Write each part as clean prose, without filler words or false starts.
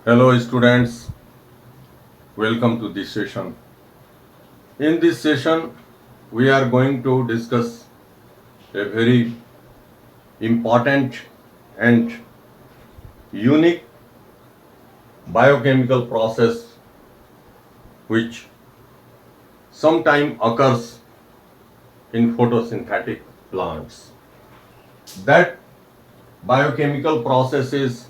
Hello students, welcome to this session. In this session, we are going to discuss a very important and unique biochemical process which sometime occurs in photosynthetic plants. That biochemical process is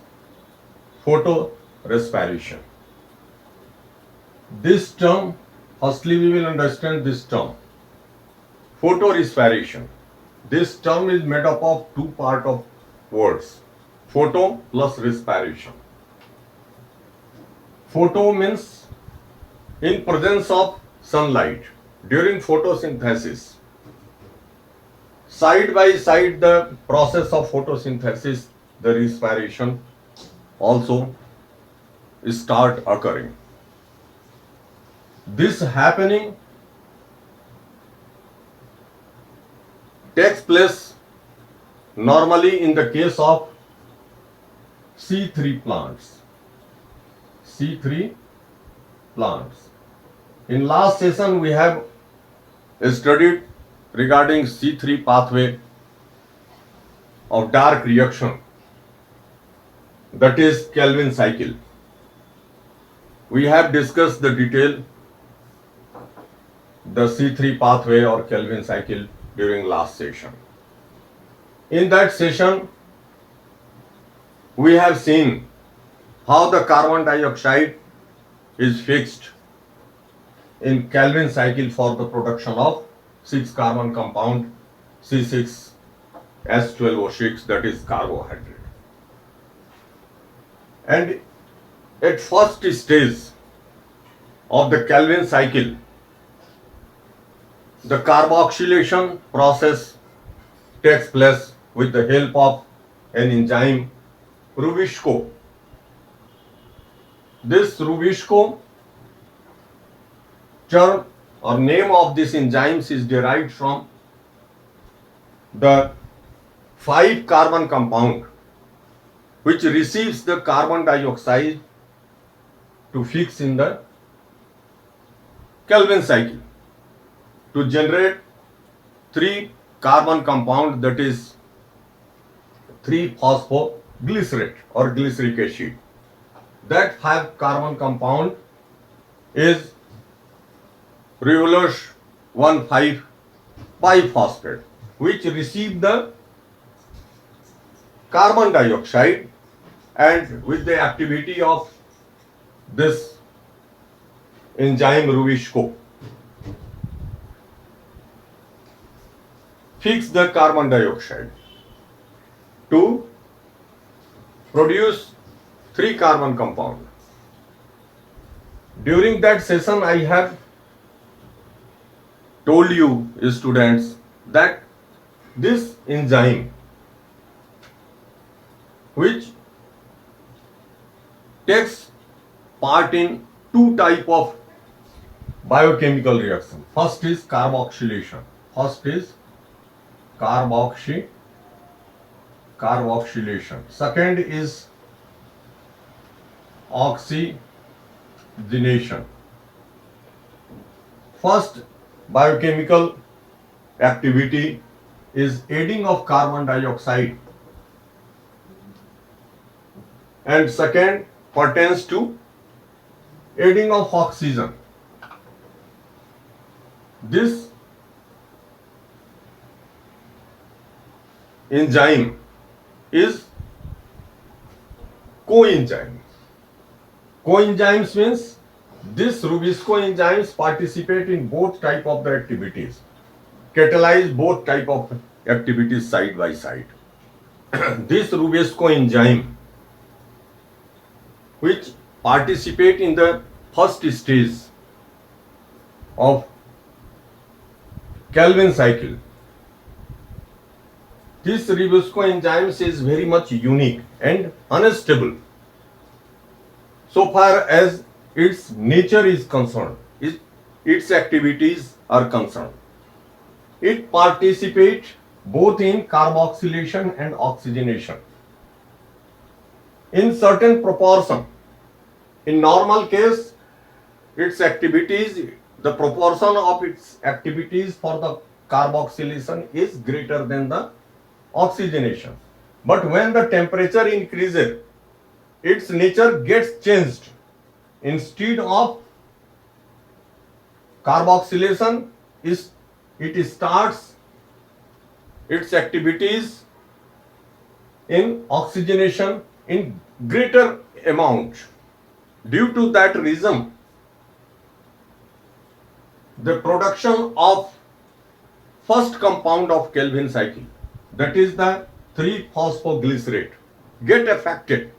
photorespiration. This term, firstly we will understand this term. Photorespiration. This term is made up of two part of words. Photo plus respiration. Photo means in presence of sunlight during photosynthesis. Side by side the process of photosynthesis, the respiration also start occurring. This happening takes place normally in the case of C3 plants. C3 plants. In last session we have studied regarding C3 pathway of dark reaction, that is Calvin cycle. We have discussed the detail the C3 pathway or Calvin cycle during last session. In that session, we have seen how the carbon dioxide is fixed in Calvin cycle for the production of 6 carbon compound C6H12O6, that is carbohydrate. And at first stage of the Calvin cycle, the carboxylation process takes place with the help of an enzyme Rubisco. This Rubisco term or name of this enzymes is derived from the 5 carbon compound which receives the carbon dioxide to fix in the Calvin cycle to generate 3 carbon compound, that is 3-phosphoglycerate or glyceric acid. That 5 carbon compound is ribulose 1,5-biphosphate, which receive the carbon dioxide, and with the activity of this enzyme Rubisco fix the carbon dioxide to produce 3 carbon compound. During that session I have told you students that this enzyme which takes part in two type of biochemical reaction. First is carboxylation. Carboxylation. Second is oxygenation. First biochemical activity is adding of carbon dioxide, and second pertains to adding of oxygen. This enzyme is coenzyme. Coenzymes means this Rubisco enzymes participate in both type of the activities, catalyze both type of activities side by side. This Rubisco enzyme which participate in the first stage of Calvin cycle. This Rubisco enzymes is very much unique and unstable so far as its nature is concerned, its activities are concerned. It participates both in carboxylation and oxygenation in certain proportion. In normal case, its activities, the proportion of its activities for the carboxylation is greater than the oxygenation. But when the temperature increases, its nature gets changed. Instead of carboxylation, it starts its activities in oxygenation in greater amount. Due to that reason, the production of first compound of Calvin cycle, that is the 3-phosphoglycerate, get affected.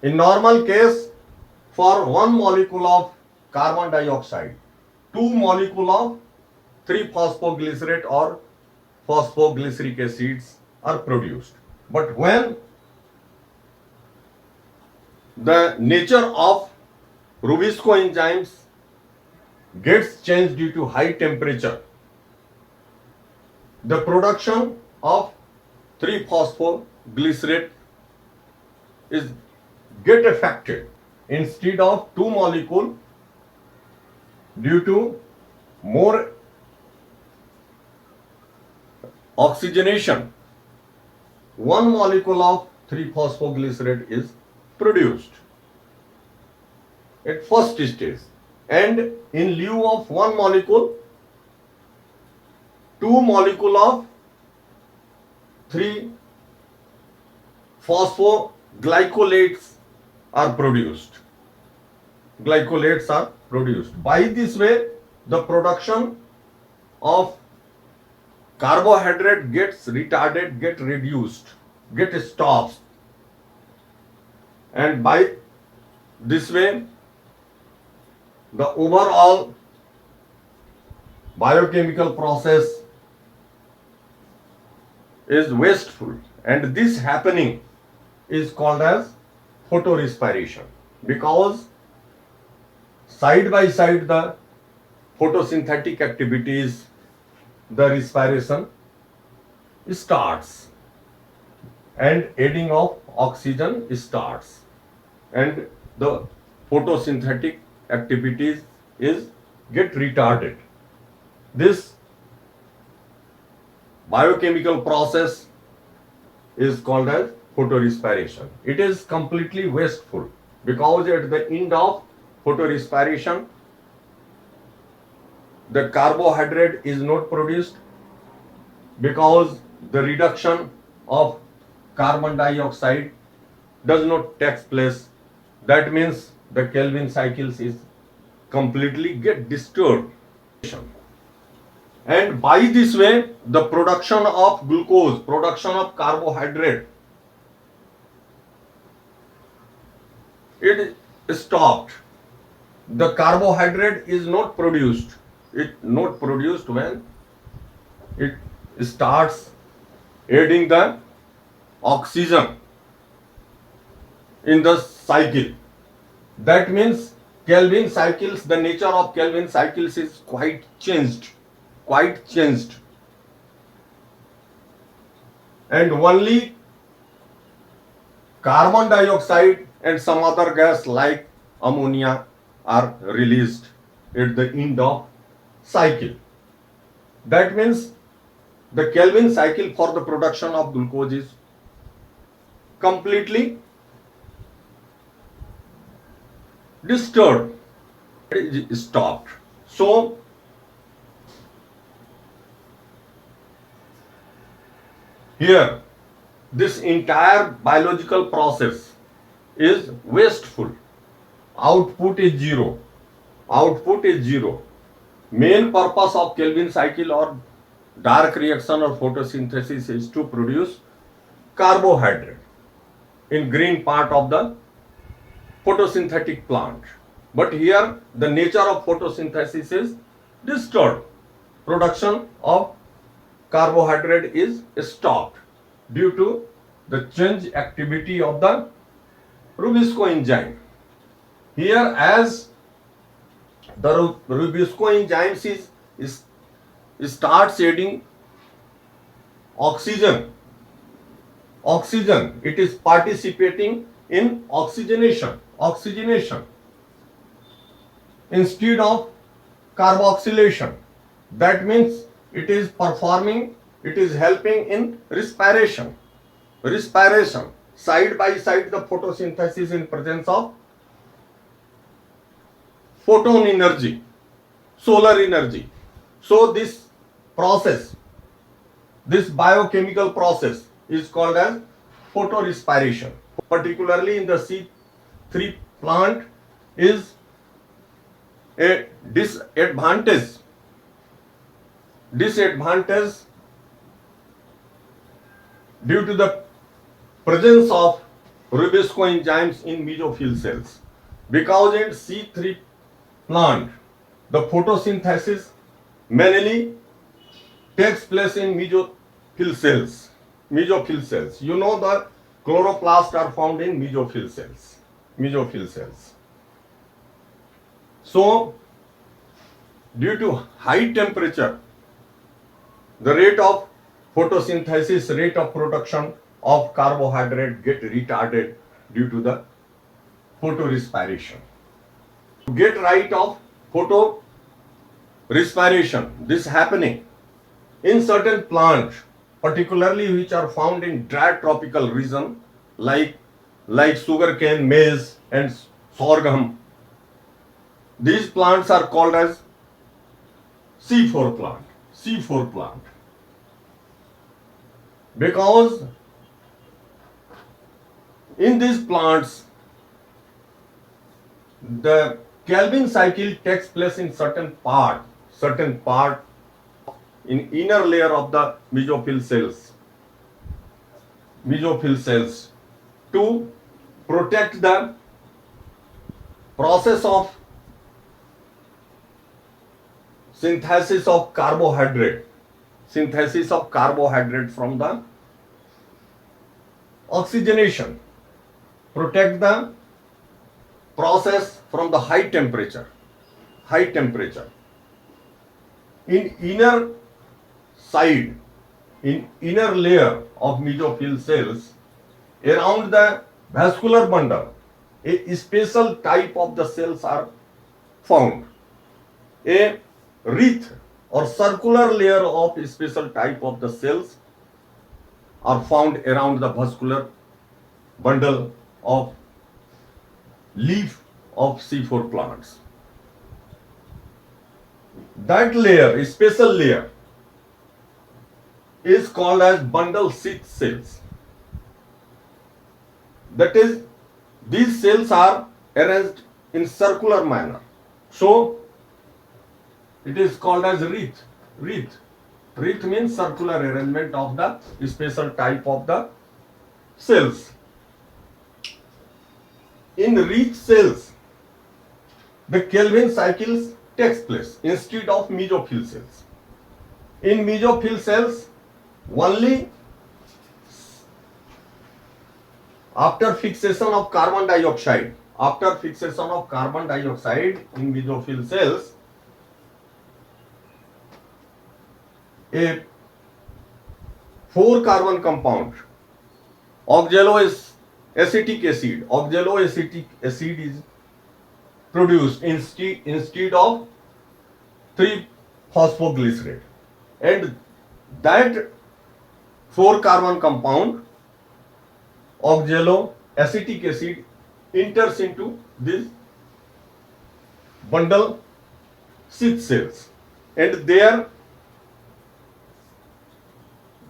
In normal case, for one molecule of carbon dioxide, 2 molecule of 3-phosphoglycerate or phosphoglyceric acids are produced. But when the nature of Rubisco enzymes gets changed due to high temperature, the production of 3-phosphoglycerate is get affected. Instead of 2 molecule, due to more oxygenation, 1 molecule of 3-phosphoglycerate is produced at first stage, and in lieu of 1 molecule, 2 molecule of 3-phosphoglycolates are produced. By this way, the production of carbohydrate gets retarded, get reduced, get stopped, and by this way, the overall biochemical process is wasteful, and this happening is called as photorespiration, because side by side the photosynthetic activities, the respiration starts and adding of oxygen starts, and the photosynthetic activities is get retarded. This biochemical process is called as photorespiration. It is completely wasteful, because at the end of photorespiration, the carbohydrate is not produced, because the reduction of carbon dioxide does not take place. That means the Calvin cycles is completely get disturbed. And by this way, the production of glucose, production of carbohydrate, it is stopped. The carbohydrate is not produced. It not produced when it starts adding the oxygen in the cycle. That means Calvin cycles, the nature of Calvin cycles is quite changed. And only carbon dioxide and some other gas like ammonia are released at the end of cycle. That means the Calvin cycle for the production of glucose is completely disturbed, it is stopped. So here, this entire biological process is wasteful. Output is zero. Main purpose of Calvin cycle or dark reaction or photosynthesis is to produce carbohydrate in green part of the photosynthetic plant. But here the nature of photosynthesis is disturbed. Production of carbohydrate is stopped due to the change activity of the Rubisco enzyme. Here, as the Rubisco enzymes starts adding oxygen, it is participating in oxygenation instead of carboxylation. That means it is helping in respiration. Side by side the photosynthesis in presence of photon energy, solar energy. So this process, this biochemical process is called as photorespiration. Particularly in the C3 plant is a disadvantage due to the presence of Rubisco enzymes in mesophyll cells. Because in C3 plant, the photosynthesis mainly takes place in mesophyll cells. You know the chloroplasts are found in mesophyll cells. So, due to high temperature, the rate of photosynthesis, rate of production of carbohydrate get retarded due to the photorespiration. To get right of photorespiration, this happening in certain plants, particularly which are found in dry tropical region like sugarcane, maize and sorghum. These plants are called as C4 plant. Because in these plants, the Calvin cycle takes place in certain part in inner layer of the mesophyll cells to protect the process of synthesis of carbohydrate from the oxygenation, protect the process from the high temperature. In inner layer of mesophyll cells, around the vascular bundle, a special type of the cells are found. A wreath or circular layer of a special type of the cells are found around the vascular bundle of leaf of C4 plants. That layer, a special layer, is called as bundle sheath cells. That is, these cells are arranged in circular manner. So, it is called as wreath. Wreath means circular arrangement of the special type of the cells. In wreath cells, the Calvin cycles takes place instead of mesophyll cells. In mesophyll cells, only after fixation of carbon dioxide in mesophyll cells, a 4-carbon compound, oxaloacetic acid is produced instead of 3-phosphoglycerate, and that 4-carbon compound, oxaloacetic acid, enters into this bundle sheath cells, and there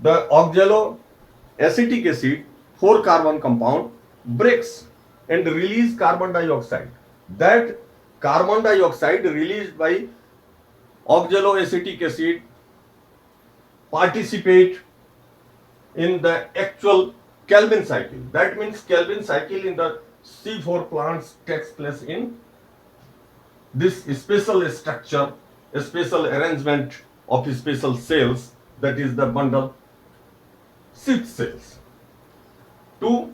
the oxaloacetic acid 4-carbon compound breaks and release carbon dioxide. That carbon dioxide released by oxaloacetic acid participate in the actual Calvin cycle. That means Calvin cycle in the C4 plants takes place in this special structure, a special arrangement of special cells, that is the bundle sheath cells, to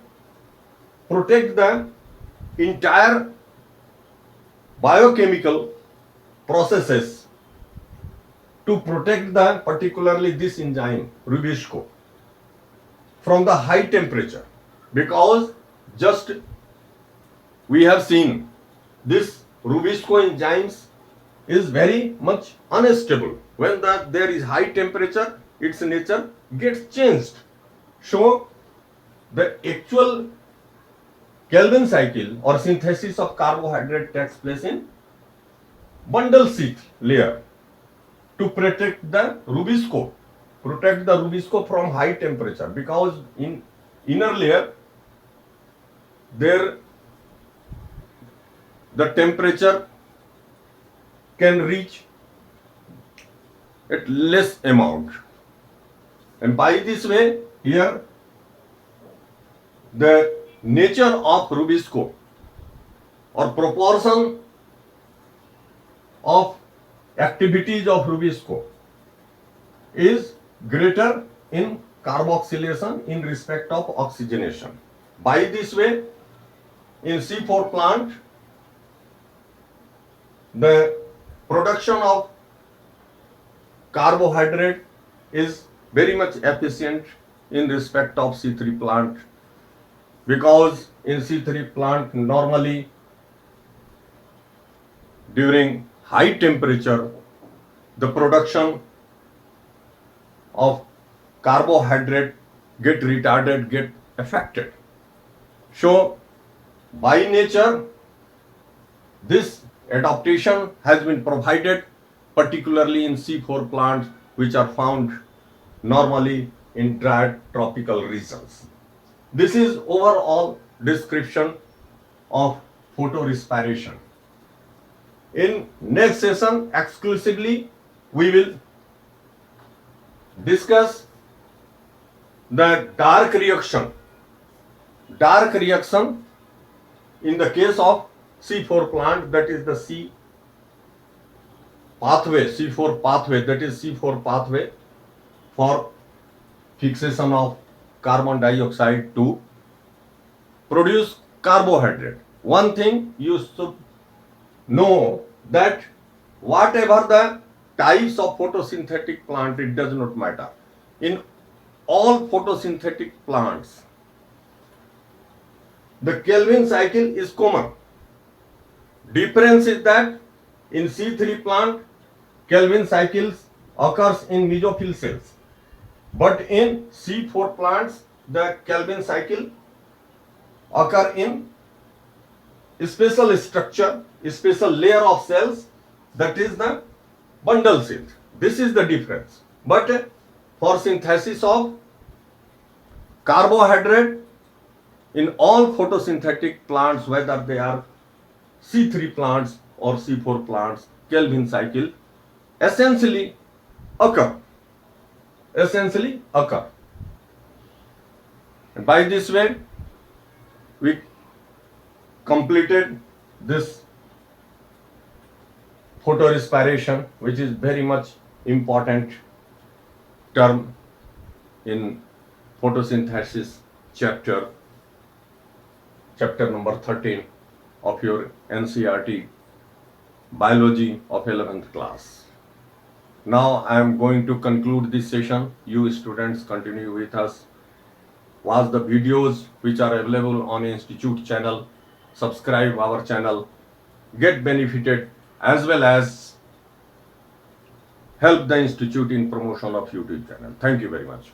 protect the entire biochemical processes, to protect the particularly this enzyme Rubisco from the high temperature, because just we have seen this Rubisco enzymes is very much unstable. When there is high temperature, its nature gets changed. So the actual Calvin cycle or synthesis of carbohydrate takes place in bundle sheath layer to protect the Rubisco from high temperature, because in inner layer there the temperature can reach at less amount, and by this way here the nature of Rubisco or proportion of activities of Rubisco is greater in carboxylation in respect of oxygenation. By this way, in C4 plant, the production of carbohydrate is very much efficient in respect of C3 plant, because in C3 plant normally during high temperature the production of carbohydrate get retarded, get affected. So by nature this adaptation has been provided, particularly in C4 plants which are found normally in dry tropical regions. This is overall description of photorespiration. In next session exclusively we will discuss the dark reaction. Dark reaction in the case of C4 plant, that is the C pathway, C4 pathway, that is C4 pathway for fixation of carbon dioxide to produce carbohydrate. One thing you should know, that whatever the types of photosynthetic plant, it does not matter. In all photosynthetic plants, the Calvin cycle is common. Difference is that in C3 plant, Calvin cycles occurs in mesophyll cells, but in C4 plants, the Calvin cycle occur in a special structure, a special layer of cells, that is the bundle sheath. This is the difference. But for synthesis of carbohydrate in all photosynthetic plants, whether they are C3 plants or C4 plants, Calvin cycle essentially occur. And by this way, we completed this photorespiration, which is very much important term in photosynthesis chapter number 13 of your NCERT biology of 11th class. Now I am going to conclude this session. You students continue with us. Watch the videos which are available on Institute channel. Subscribe our channel. Get benefited as well as help the Institute in promotion of YouTube channel. Thank you very much.